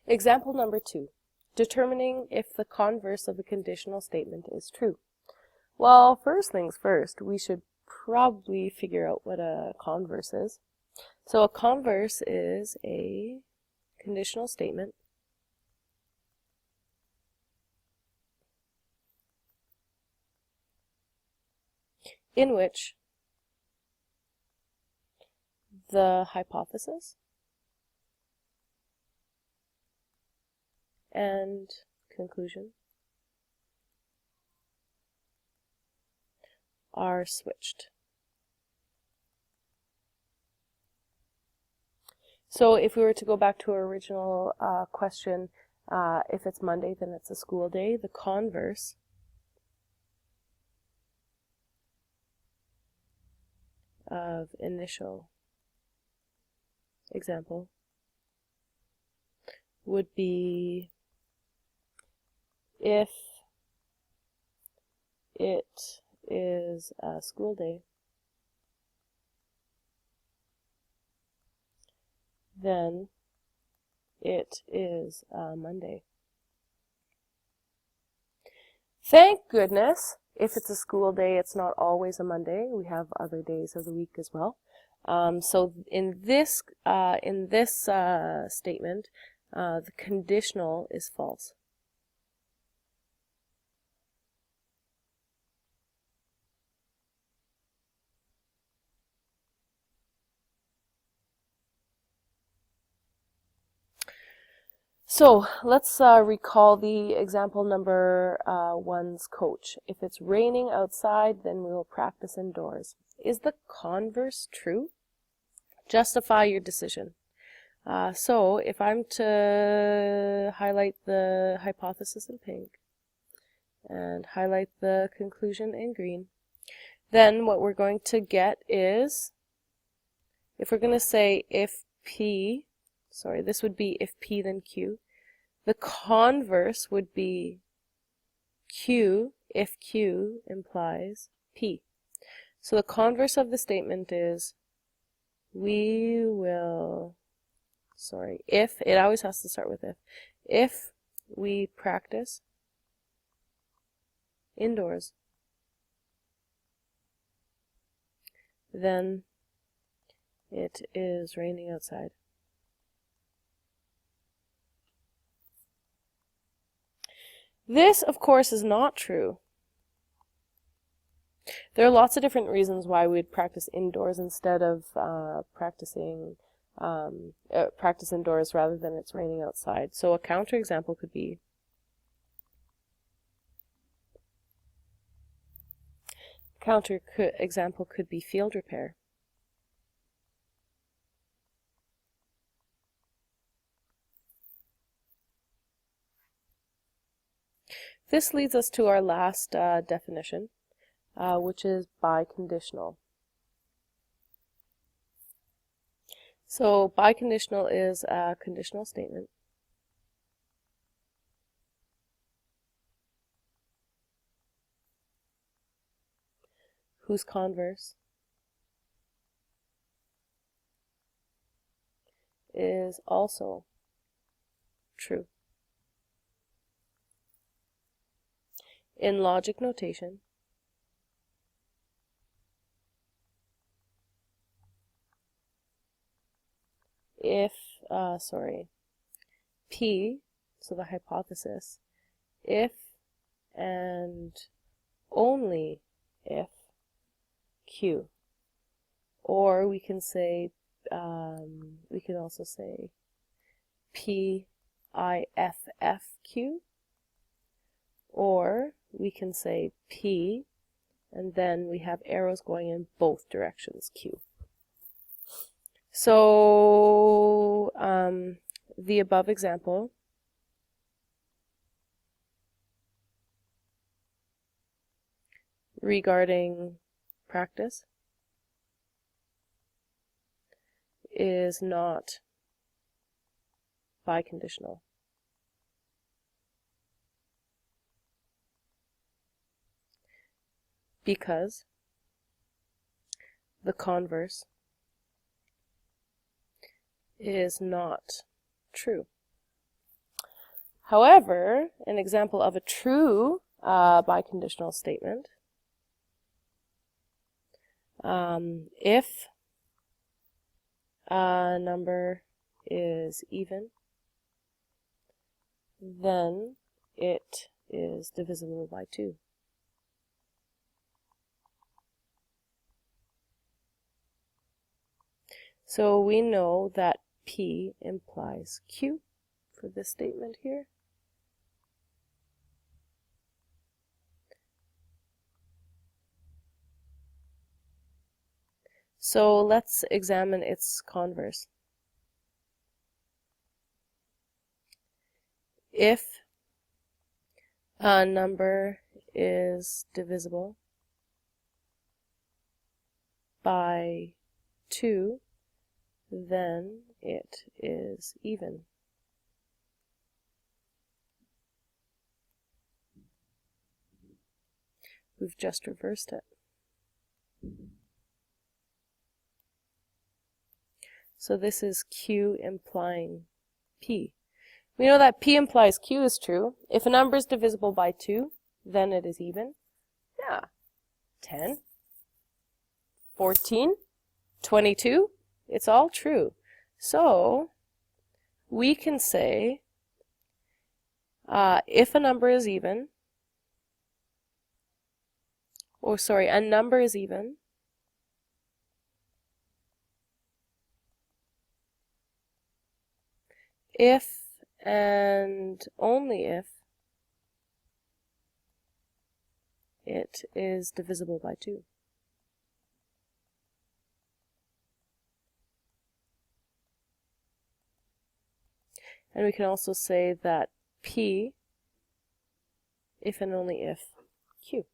Example number 2. Determining if the converse of a conditional statement is true. Well, first things first, we should probably figure out what a converse is. So a converse is a conditional statement in which the hypothesis and conclusion are switched. So if we were to go back to our original question, if it's Monday, then it's a school day. The converse of initial example would be if it is a school day, then it is a Monday. Thank goodness, if it's a school day, it's not always a Monday. We have other days of the week as well. So in this statement, the conditional is false. So let's recall the example number 1's coach. If it's raining outside, then we will practice indoors. Is the converse true? Justify your decision. So if I'm to highlight the hypothesis in pink and highlight the conclusion in green, then what we're going to get is, if we're going to say if P, sorry, this would be if P then Q, the converse would be Q if Q implies P. So the converse of the statement is we will, sorry, if, it always has to start with if we practice indoors, then it is raining outside. This, of course, is not true. There are lots of different reasons why we'd practice indoors instead of practice indoors rather than it's raining outside. So a counterexample could be field repair. This leads us to our last definition, which is biconditional. So biconditional is a conditional statement whose converse is also true. In logic notation, if, P, so the hypothesis, if and only if Q, or we can say, we can also say P, I, F, F, Q, or we can say P, and then we have arrows going in both directions, Q. So, the above example regarding practice is not biconditional. Because the converse is not true. However, an example of a true biconditional statement, if a number is even, then it is divisible by 2. So we know that P implies Q for this statement here. So let's examine its converse. If a number is divisible by 2, then it is even. We've just reversed it. So this is Q implying P. We know that P implies Q is true. If a number is divisible by 2, then it is even. Yeah. 10, 14, 22, it's all true. So we can say if a number is even, a number is even, if and only if it is divisible by 2. And we can also say that P, if and only if Q.